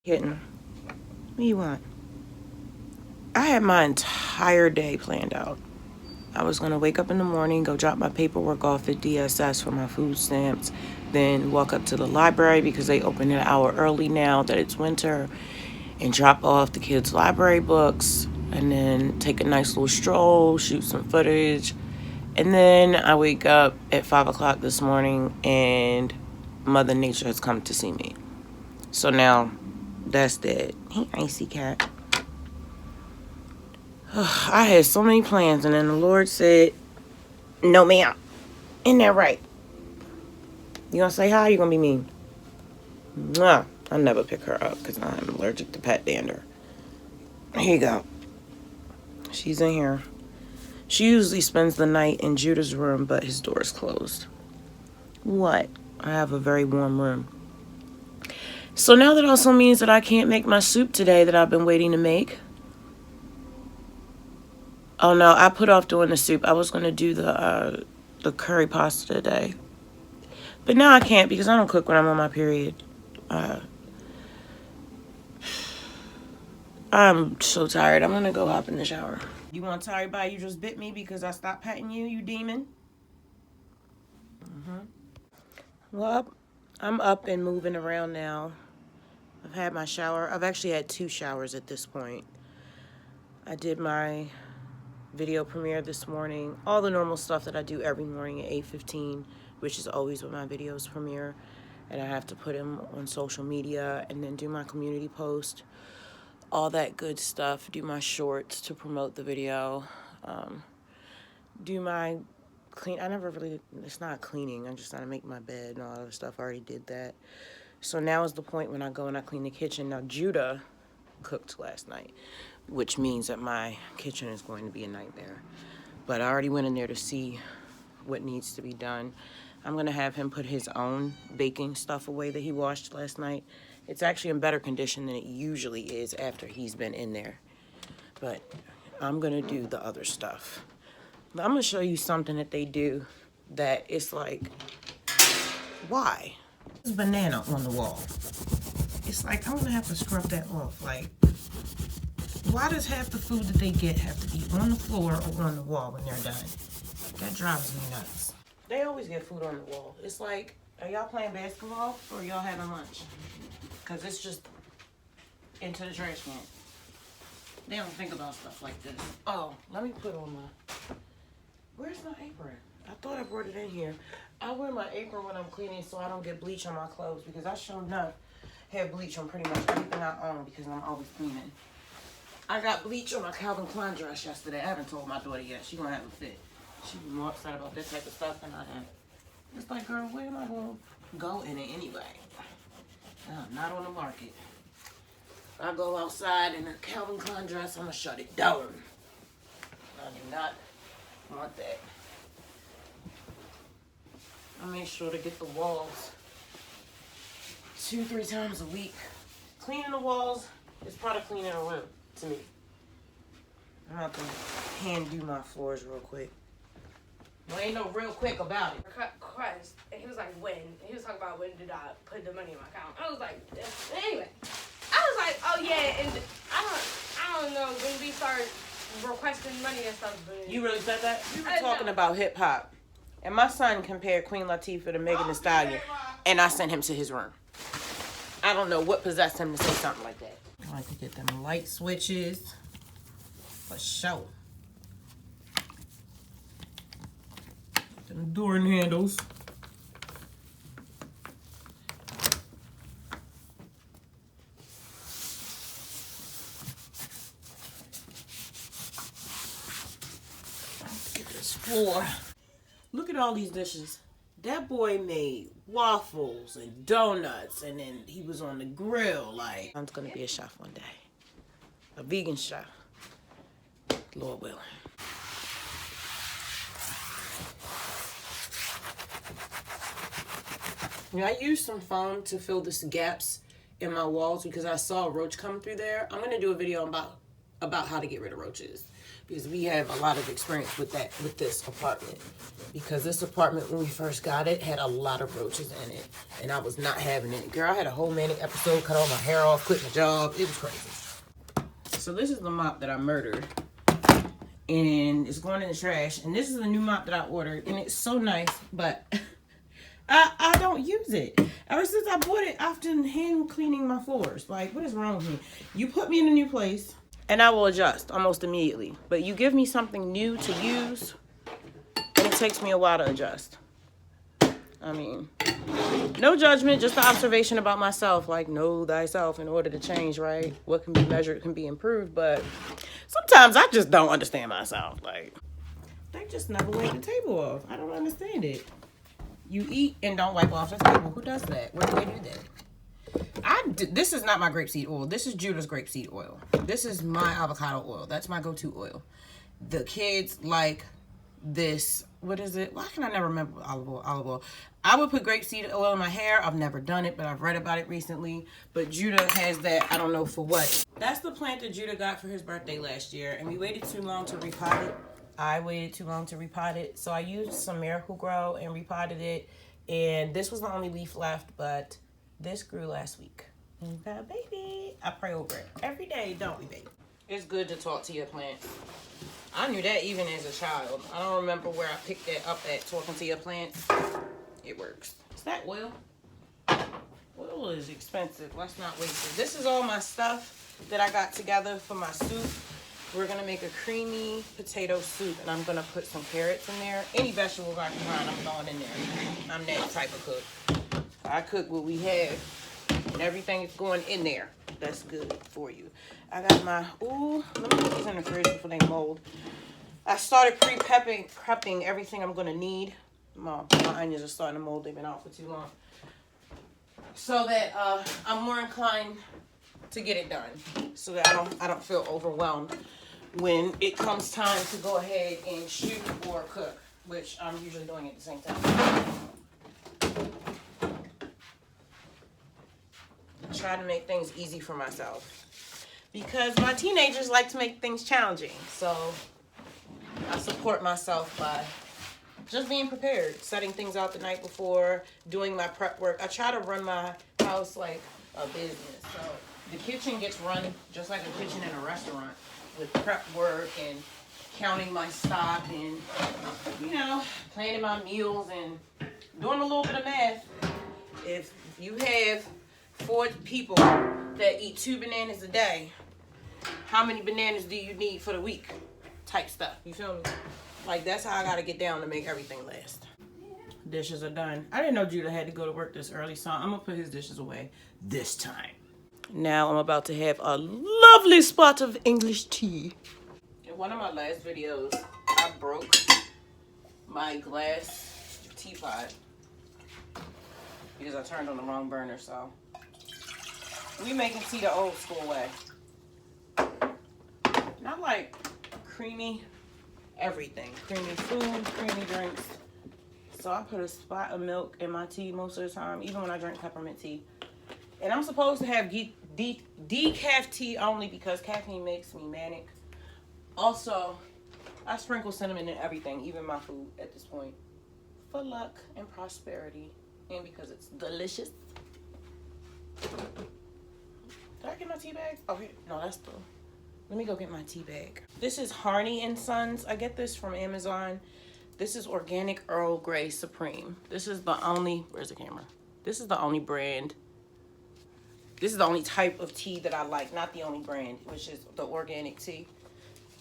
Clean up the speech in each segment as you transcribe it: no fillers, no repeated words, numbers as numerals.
Kitten, what do you want? I had my entire day planned out. I was going to wake up in the morning, go drop my paperwork off at DSS for my food stamps, then walk up to the library because they open an hour early now that it's winter, and drop off the kids' library books, and then take a nice little stroll, shoot some footage. And then I wake up at 5 o'clock this morning and Mother Nature has come to see me. So now that's dead. Hey, icy cat. I had so many plans, and then the Lord said, no, ma'am. Isn't that right? You gonna say hi or you gonna be mean? Mwah. I never pick her up because I'm allergic to pet dander. Here you go. She's in here. She usually spends the night in Judah's room, but his door is closed. What? I have a very warm room. So now that also means that I can't make my soup today that I've been waiting to make. Oh no, I put off doing the soup. I was going to do the curry pasta today. But now I can't because I don't cook when I'm on my period. I'm so tired. I'm going to go hop in the shower. You want to tell everybody you just bit me because I stopped petting you, you demon? Well, I'm up and moving around now. I've had my shower. I've actually had 2 showers at this point. I did my video premiere this morning. All the normal stuff that I do every morning at 8:15, which is always when my videos premiere. And I have to put them on social media and then do my community post. All that good stuff. Do my shorts to promote the video. Do my clean. It's not cleaning. I'm just trying to make my bed and all that other stuff. I already did that. So now is the point when I go and I clean the kitchen. Now, Judah cooked last night, which means that my kitchen is going to be a nightmare. But I already went in there to see what needs to be done. I'm going to have him put his own baking stuff away that he washed last night. It's actually in better condition than it usually is after he's been in there. But I'm going to do the other stuff. But I'm going to show you something that they do that it's like, why? There's banana on the wall. It's like, I'm going to have to scrub that off. Like, why does half the food that they get have to be on the floor or on the wall when they're done? That drives me nuts. They always get food on the wall. It's like, are y'all playing basketball or y'all having lunch? Because it's just into the trash can. They don't think about stuff like this. Oh, let me put on my... Where's my apron? I thought I brought it in here. I wear my apron when I'm cleaning so I don't get bleach on my clothes because I sure enough have bleach on pretty much everything I own because I'm always cleaning. I got bleach on my Calvin Klein dress yesterday. I haven't told my daughter yet. She's going to have a fit. She'd be more upset about this type of stuff than I am. It's like, girl, where am I going to go in it anyway? Not on the market. If I go outside in a Calvin Klein dress, I'm going to shut it down. I do not want that. I make sure to get the walls 2-3 times a week. Cleaning the walls is part of cleaning a room to me. I'm about to hand do my floors real quick. There ain't no real quick about it. Quest, and he was like, when? And he was talking about when did I put the money in my account. I was like, anyway. I was like, oh yeah, and I don't know, when we start requesting money and stuff. But You really said that? We were talking about hip hop. And my son compared Queen Latifah to Megan Thee Stallion. And I sent him to his room. I don't know what possessed him to say something like that. I like to get them light switches. For sure. Them door handles. Get this floor. Look at all these dishes. That boy made waffles and donuts, and then he was on the grill. Like, I'm gonna be a chef one day, a vegan chef, Lord willing. I used some foam to fill the gaps in my walls because I saw a roach come through there. I'm gonna do a video about how to get rid of roaches because we have a lot of experience with that, with this apartment. Because this apartment, when we first got it, had a lot of roaches in it. And I was not having it. Girl, I had a whole manic episode, cut all my hair off, quit my job. It was crazy. So this is the mop that I murdered. And it's going in the trash. And this is the new mop that I ordered. And it's so nice, but I don't use it. Ever since I bought it, I've been hand cleaning my floors. Like, what is wrong with me? You put me in a new place, and I will adjust almost immediately. But you give me something new to use, and it takes me a while to adjust. I mean, no judgment, just the observation about myself. Like, know thyself in order to change, right? What can be measured can be improved. But sometimes I just don't understand myself. Like, they just never wipe the table off. I don't understand it. You eat and don't wipe off the table. Who does that? Where do they do that? This is not my grapeseed oil. This is Judah's grapeseed oil. This is my avocado oil. That's my go-to oil. The kids like this. What is it? Why can I never remember olive oil? Olive oil. I would put grapeseed oil in my hair. I've never done it, but I've read about it recently. But Judah has that. I don't know for what. That's the plant that Judah got for his birthday last year, and we waited too long to repot it. I waited too long to repot it, so I used some Miracle Grow and repotted it, and this was the only leaf left, but this grew last week. And got a baby. I pray over it every day, don't we, baby? It's good to talk to your plants. I knew that even as a child. I don't remember where I picked that up at, talking to your plants. It works. Is that oil? Oil is expensive. Let's not waste it. This is all my stuff that I got together for my soup. We're going to make a creamy potato soup, and I'm going to put some carrots in there. Any vegetables I can find, I'm throwing in there. I'm that type of cook. I cook what we have, and everything is going in there. That's good for you. I got my, let me put these in the fridge before they mold. I started prepping everything I'm going to need. My onions are starting to mold. They've been out for too long. So that I'm more inclined to get it done, so that I don't feel overwhelmed when it comes time to go ahead and shoot or cook, which I'm usually doing at the same time. I try to make things easy for myself because my teenagers like to make things challenging, so I support myself by just being prepared, setting things out the night before, doing my prep work. I try to run my house like a business, so the kitchen gets run just like a kitchen in a restaurant, with prep work and counting my stock and, planning my meals and doing a little bit of math. If you have 4 people that eat 2 bananas a day, how many bananas do you need for the week? Type stuff. You feel me? Like, that's how I gotta get down to make everything last. Dishes are done. I didn't know Judah had to go to work this early, so I'm gonna put his dishes away this time. Now I'm about to have a lovely spot of English tea. In one of my last videos, I broke my glass teapot because I turned on the wrong burner, so we making tea the old school way. Not like creamy everything. Creamy food, creamy drinks. So I put a spot of milk in my tea most of the time, even when I drink peppermint tea. And I'm supposed to have decaf tea only because caffeine makes me manic. Also, I sprinkle cinnamon in everything, even my food at this point, for luck and prosperity, and because it's delicious. Did I get my tea bag? Oh, here. No, that's the... Let me go get my tea bag. This is Harney and Sons. I get this from Amazon. This is Organic Earl Grey Supreme. This is the only... Where's the camera? This is the only brand. This is the only type of tea that I like, not the only brand, which is the organic tea.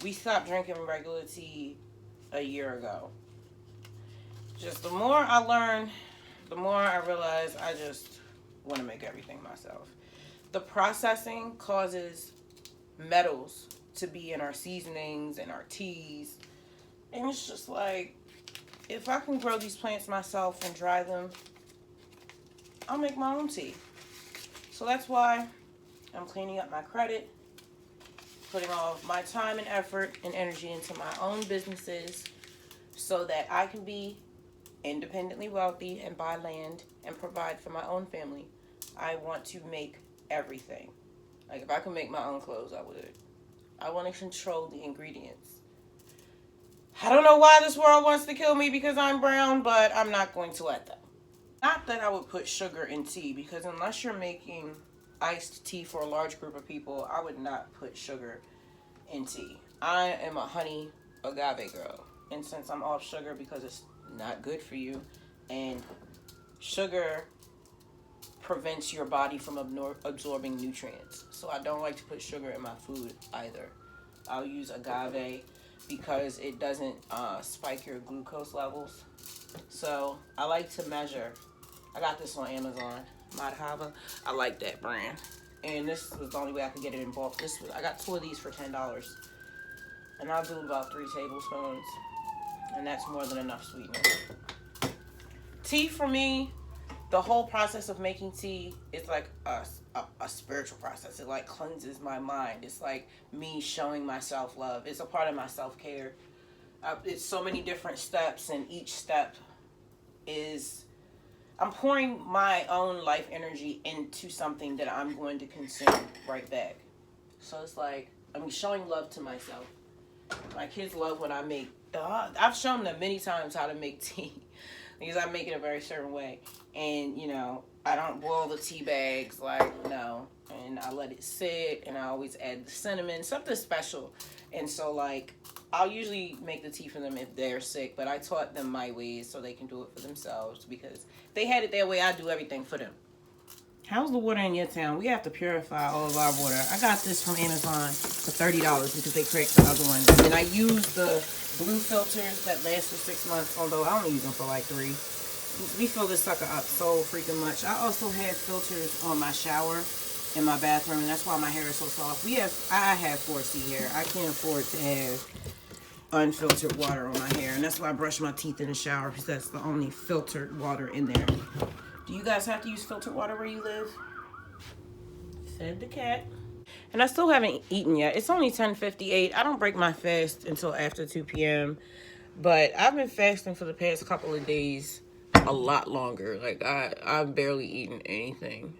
We stopped drinking regular tea a year ago. Just the more I learn, the more I realize I just want to make everything myself. The processing causes metals to be in our seasonings and our teas. And it's just like, if I can grow these plants myself and dry them, I'll make my own tea. So that's why I'm cleaning up my credit, putting all of my time and effort and energy into my own businesses so that I can be independently wealthy and buy land and provide for my own family. I want to make everything. Like, if I could make my own clothes, I would. I want to control the ingredients. I don't know why this world wants to kill me because I'm brown, but I'm not going to let them. Not that I would put sugar in tea, because unless you're making iced tea for a large group of people, I would not put sugar in tea. I am a honey agave girl. And since I'm off sugar because it's not good for you, and sugar prevents your body from absorbing nutrients. So I don't like to put sugar in my food either. I'll use agave because it doesn't spike your glucose levels. So I like to measure. I got this on Amazon, Madhava. I like that brand. And this was the only way I could get it in bulk. I got 2 of these for $10. And I'll do about 3 tablespoons. And that's more than enough sweetness. Tea for me, the whole process of making tea is like a spiritual process. It like cleanses my mind. It's like me showing myself love. It's a part of my self-care. It's so many different steps, and each step is I'm pouring my own life energy into something that I'm going to consume right back. So it's like I'm showing love to myself. My kids love when I make. I've shown them many times how to make tea because I make it a very certain way. And I don't boil the tea bags, no. And I let it sit, and I always add the cinnamon, something special. And so I'll usually make the tea for them if they're sick, but I taught them my ways so they can do it for themselves, because if they had it their way, I do everything for them. How's the water in your town? We have to purify all of our water. I got this from Amazon for $30 because they cracked the other one. And I use the blue filters that last for 6 months, although I only use them for 3. We fill this sucker up so freaking much. I also have filters on my shower in my bathroom, and that's why my hair is so soft. I have 4C hair. I can't afford to have unfiltered water on my hair, and that's why I brush my teeth in the shower, because that's the only filtered water in there. Do you guys have to use filtered water where you live? Fed the cat. And I still haven't eaten yet. It's only 10:58. I don't break my fast until after 2 p.m. But I've been fasting for the past couple of days a lot longer. I've barely eaten anything.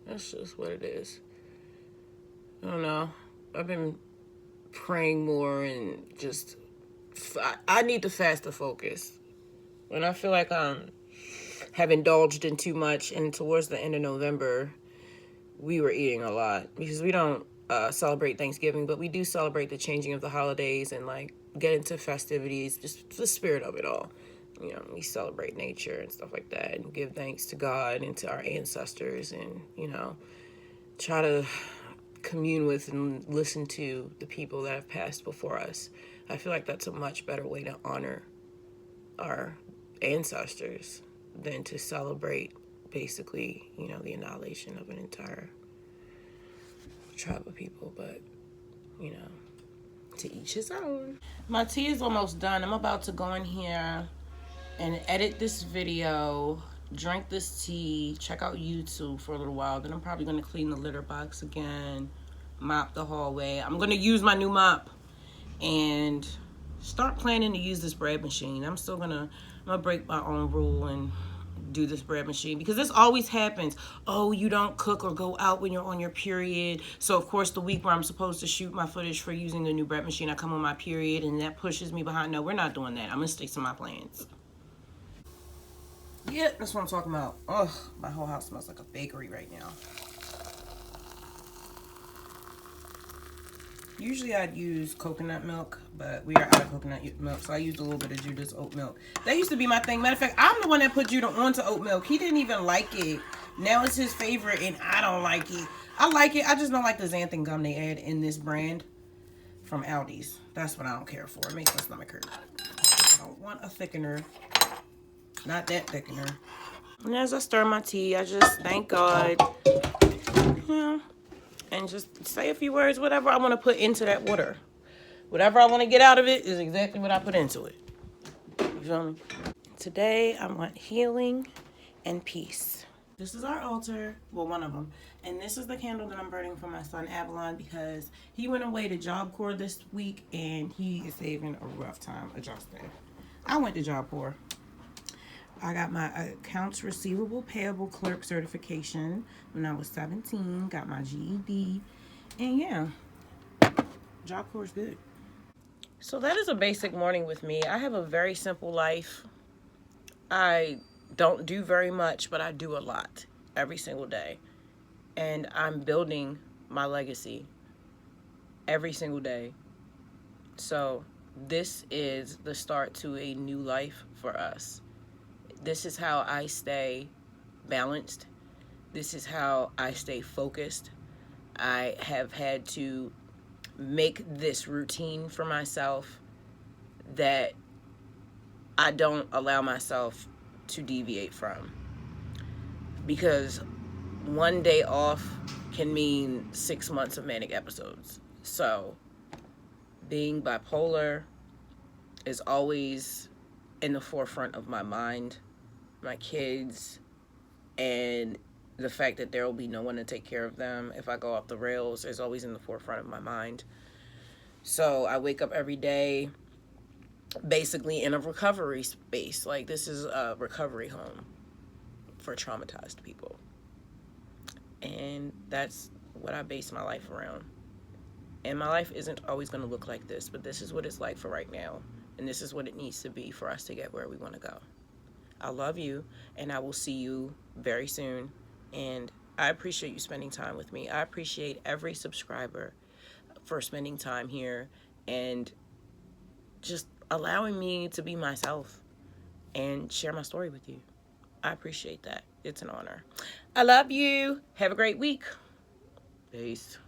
That's just what it is. I don't know. I've been praying more, and I need to fast to focus. When I feel like I have indulged in too much, and towards the end of November, we were eating a lot because we don't celebrate Thanksgiving, but we do celebrate the changing of the holidays and get into festivities, just the spirit of it all. We celebrate nature and stuff like that, and give thanks to God and to our ancestors, and try to commune with and listen to the people that have passed before us. I feel like that's a much better way to honor our ancestors than to celebrate basically the annihilation of an entire tribe of people. But to each his own. My tea is almost done. I'm about to go in here and edit this video, drink this tea, check out YouTube for a little while. Then I'm probably going to clean the litter box again, mop the hallway. I'm going to use my new mop and start planning to use this bread machine. I'm gonna break my own rule and do this bread machine, because this always happens. Oh, you don't cook or go out when you're on your period. So of course the week where I'm supposed to shoot my footage for using the new bread machine, I come on my period, and that pushes me behind. No, we're not doing that. I'm gonna stick to my plans. Yeah, that's what I'm talking about. Ugh, my whole house smells like a bakery right now. Usually I'd use coconut milk, but we are out of coconut milk, so I used a little bit of Judah's oat milk. That used to be my thing. Matter of fact, I'm the one that put Judah onto oat milk. He didn't even like it. Now it's his favorite, and I don't like it. I like it. I just don't like the xanthan gum they add in this brand from Aldi's. That's what I don't care for. It makes my stomach hurt. I don't want a thickener. Not that thickener. And as I stir my tea, I just thank God. Yeah. And just say a few words, whatever I want to put into that water. Whatever I want to get out of it is exactly what I put into it. You feel me? Today, I want healing and peace. This is our altar. Well, one of them. And this is the candle that I'm burning for my son, Avalon, because he went away to Job Corps this week, and he is having a rough time adjusting. I went to Job Corps. I got my accounts receivable payable clerk certification when I was 17. Got my GED. And yeah, Job Corps is good. So that is a basic morning with me. I have a very simple life. I don't do very much, but I do a lot every single day. And I'm building my legacy every single day. So this is the start to a new life for us. This is how I stay balanced. This is how I stay focused. I have had to make this routine for myself that I don't allow myself to deviate from. Because one day off can mean 6 months of manic episodes. So being bipolar is always in the forefront of my mind. My kids, and the fact that there will be no one to take care of them if I go off the rails is always in the forefront of my mind. So I wake up every day basically in a recovery space. Like, this is a recovery home for traumatized people. And that's what I base my life around. And my life isn't always going to look like this, but this is what it's like for right now. And this is what it needs to be for us to get where we want to go. I love you, and I will see you very soon. And I appreciate you spending time with me. I appreciate every subscriber for spending time here and just allowing me to be myself and share my story with you. I appreciate that. It's an honor. I love you. Have a great week. Peace.